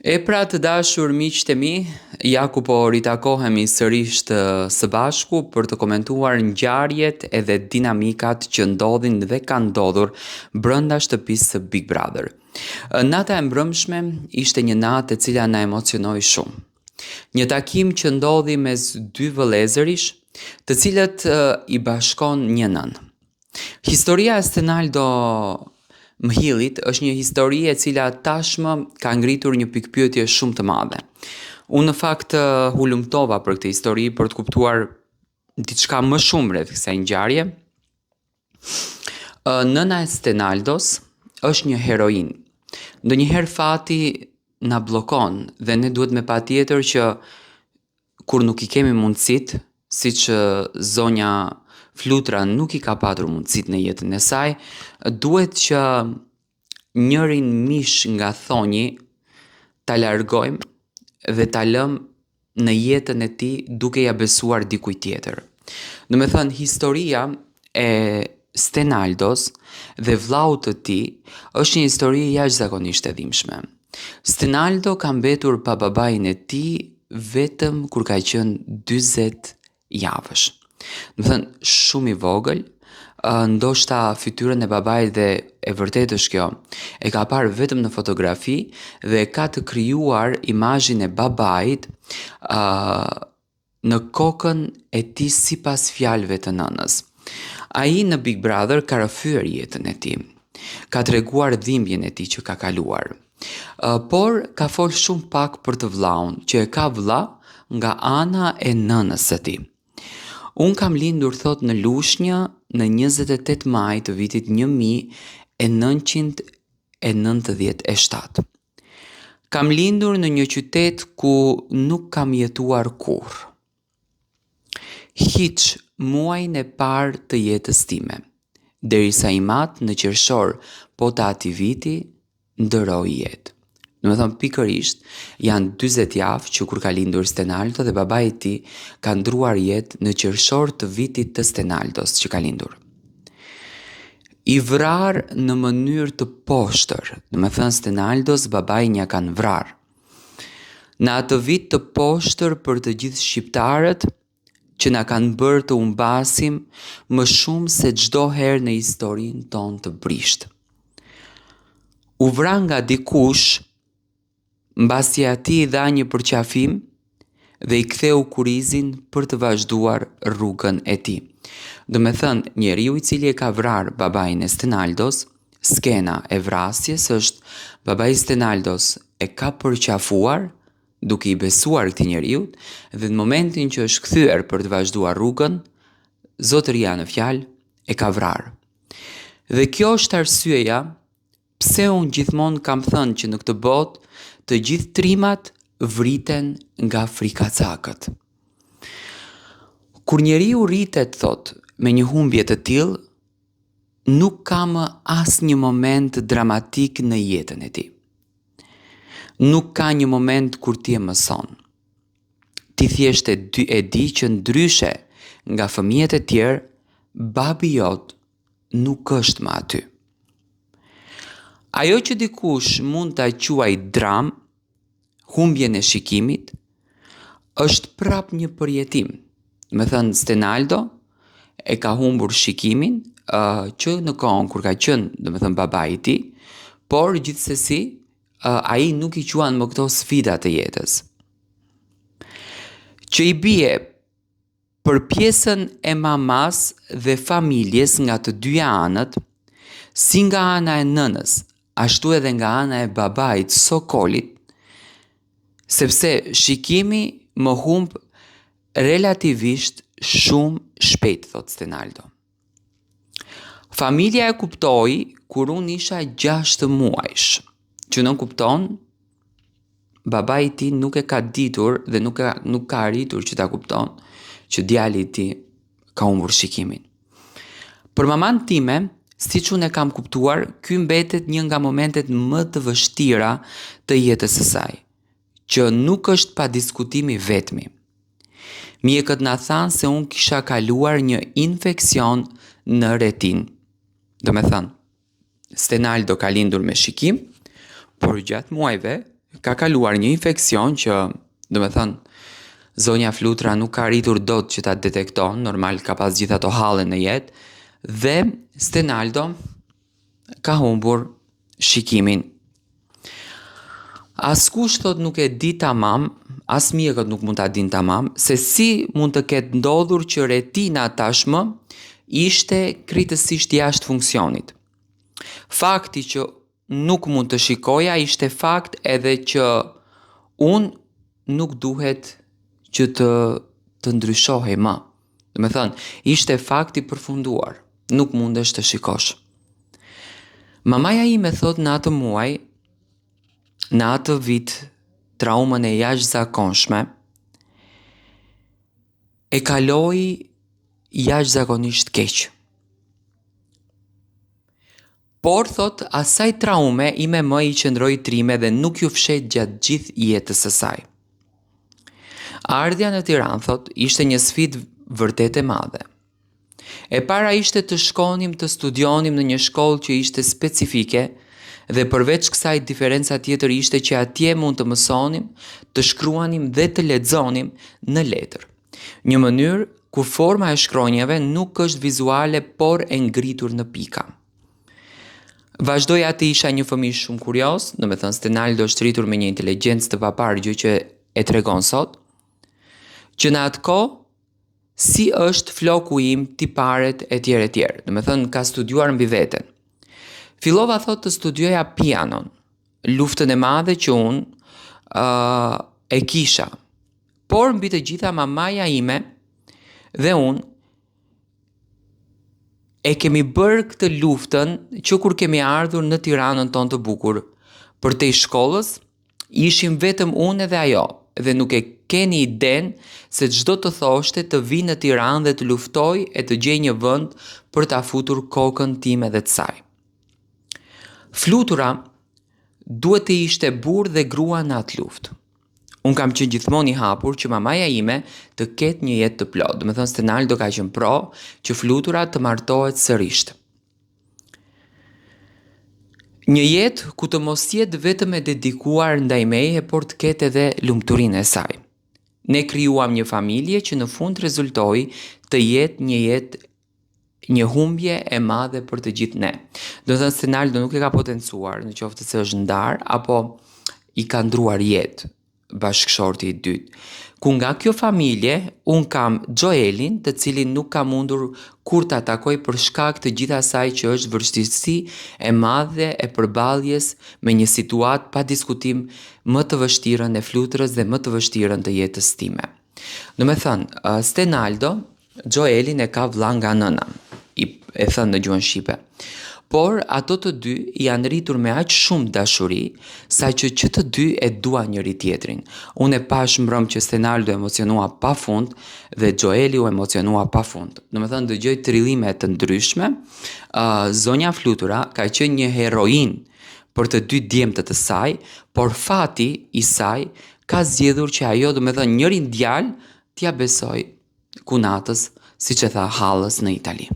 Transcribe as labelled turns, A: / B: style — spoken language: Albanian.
A: E pra të dashur miqtë e mi, ja ku po ritakohemi sërish së bashku për të komentuar ngjarjet edhe dinamikat që ndodhin dhe kanë ndodhur brenda shtëpisë së Big Brother. Nata e mbrëmshme ishte një natë e cila na emocionoi shumë. Një takim që ndodhi mes dy vëllezërish, të cilët i bashkon një nën. Historia e Stenaldo Mhillit është një histori e cila tashmë ka ngritur një pikpyetje shumë të madhe. Unë në fakt hulumtova për këtë histori për të kuptuar diçka më shumë rreth kësaj ngjarje. Nëna e Stenaldos është një heroin. Ndonjëherë fati na bllokon dhe ne duhet me patjetër që kur nuk i kemi mundësitë, siç zonja Flutra nuk i ka patur mundësitë në jetën e saj, duhet që njërin mish nga thonji ta largojmë dhe ta lëmë në jetën e tij duke ja besuar dikujt tjetër. Do të thënë, historia e Stenaldos dhe vllaut të tij është një histori jashtëzakonisht e dhimbshme. Stenaldo ka mbetur pa babain e tij vetëm kur ka qenë 40 javësh. Do të thënë, shumë i vogël, ndoshta fytyrën e babait dhe e vërtetë është kjo, e ka parë vetëm në fotografi dhe ka të krijuar imazhin e babait në kokën e tij sipas fjalëve të nënës. Ai në Big Brother ka rrëfyer jetën e tij. Ka treguar dhimbjen e tij që ka kaluar. Por ka folë shumë pak për të vllaun, që e ka vlla nga ana e nënës së tij. Unë kam lindur, thot, në Lushnjë në 28 maj të vitit 1997. Kam lindur në një qytet ku nuk kam jetuar kurrë. Hiç muajin e parë të jetës time, derisa i mat në qershor po të ati viti ndëroi jetë. Do të thënë, pikërisht janë 40 javë që kur ka lindur Stenaldo dhe babai i tij ka ndruar jetë në qershor të vitit të Stenaldos që ka lindur. I vrar në mënyrë të poshtër, do të thënë Stenaldos babain ja kanë vrarë. Në atë vit të poshtër për të gjithë shqiptarët që na kanë bërë të humbasim më shumë se çdo herë në historinë tonë të brisht. U vra nga dikush mbasi ati i dha një përqafim dhe i ktheu kurizin për të vazhduar rrugën e tij. Do të thënë, njeriu i cili e ka vrarë babain e Stenaldos, skena e vrasjes është babai i Stenaldos e ka përqafuar duke i besuar këtij njeriu dhe në momentin që është kthyer për të vazhduar rrugën, zotëria në fjalë e ka vrarë. Dhe kjo është arsyeja pse unë gjithmonë kam thënë që në këtë botë të gjithë trimat vriten nga frikacakët. Kur njeriu rritet, thot, me një humbje të tillë, nuk ka më asnjë moment dramatik në jetën e tij. Nuk ka një moment kur ti e mëson. Ti thjesht e di që ndryshe nga fëmijët e tjerë, babi jot nuk është më aty. Ajo që dikush mund ta quaj dram, humbjen e shikimit, është prap një përjetim. Me thënë, Stenaldo e ka humbur shikimin që në kohën kur ka qenë, do të thënë, babai i tij, por gjithsesi ai nuk i quan më këto sfida të jetës. Që i bie për pjesën e mamas dhe familjes nga të dyja anët, si nga ana e nënës, ashtu edhe nga ana e babait Sokolit, sepse shikimi më humb relativisht shumë shpejt, thot Stenaldo. Familja e kuptoi kur unë isha 6 muajsh, që nuk kupton, babai i tij nuk e ka ditur dhe nuk ka arritur që ta kupton që djali i tij ka humbur shikimin. Për maman time, siç unë e kam kuptuar, ky mbetet një nga momentet më të vështira të jetës së saj, që nuk është pa diskutimi vetmi. Mjekët na thanë se unë kisha kaluar një infeksion në retinë. Do me thënë, Stenaldo ka lindur me shikim, por gjatë muajve ka kaluar një infekcion që, do me thënë, zonja Flutura nuk ka arritur dot që ta detekton, normal ka pas gjitha ato halle në jetë, dhe Stenaldo ka humbur shikimin. Askush thot nuk e di tamam, as mjekët nuk mund ta dinë tamam, se si mund të ketë ndodhur që retina tashmë ishte kritësisht jashtë funksionit. Fakti që nuk mund të shikoja ishte fakt edhe që unë nuk duhet që të ndryshohej më. Do me thënë, ishte fakti përfunduar, nuk mundesh të shikosh. Mamaja ime thot në atë muaj, në atë vit, traumën e jashtëzakonshme, e kaloi jashtëzakonisht keq. Por, thot, asaj traume ime më i qëndroi trime dhe nuk ju fshet gjatë gjithë jetës së saj. Ardhja në Tiranë, thot, ishte një sfidë vërtet e madhe. E para ishte të shkonim të studionim në një shkollë që ishte specifike dhe përveç kësaj diferenca tjetër ishte që atje mund të mësonim, të shkruanim dhe të lexonim në letër. Një mënyrë ku forma e shkronjave nuk është vizuale por e ngritur në pika. Vazhdoj atë isha një fëmijë shumë kurioz, do me thënë Stenaldo është rritur me një inteligjencë të paparë që e tregon sot, që në atë kohë si është floku im, tiparet e tjerë. Do me thënë ka studiuar mbi veten. Fillova thot të studioja pianon, luftën e madhe që unë e kisha, por mbi të gjitha mamaja ime dhe unë e kemi bërë këtë luftën që kur kemi ardhur në Tiranën tonë të bukur, për te shkollës, ishim vetëm unë dhe ajo, dhe nuk e keni iden se çdo të thoshte të vi në Tiranë dhe të luftoj e të gjej një vend për ta futur kokën time dhe të saj. Flutura duhet të ishte burr dhe grua në atë luftë. Unë kam qenë gjithmonë i hapur që mamaja ime të ketë një jetë të plotë. Do me thënë Stenaldo ka qenë pro që Flutura të martohet sërish. Një jetë ku të mos jetë vetëm e dedikuar ndaj meje, por të ketë edhe lumturinë e saj. Ne krijuam një familje që në fund rezultoi të jetë një humbje e madhe për të gjithë ne. Do të thënë Stenaldo nuk e ka potencuar, në qoftë se është ndar apo i ka ndruar jetë bashkëshorti i dytë. Ku nga kjo familje, unë kam Joelin, të cilin nuk ka mundur kur ta takoj për shkak të gjithë asaj që është vështirësi e madhe e përballjes me një situatë pa diskutim më të vështirën e Fluturës dhe më të vështirën të jetës time. Do me thënë, Stenaldo, Joelin e ka vëlla nga nëna, e thënë në gjuhën shqipe. Por ato të dy janë rritur me aq shumë dashuri, sa që të dy e dua njëri tjetrin. Unë e pash mbrëm që Stenaldo emocionua pa fund dhe Joeli u emocionua pa fund. Do me thënë dëgjoj trillime të ndryshme, zonja Flutura ka qenë një heroin për të dy djemtët të saj, por fati i saj ka zgjedhur që ajo, do me thënë njërin djalë, t'ja besoj kunatës, siç e tha Hallës në Itali.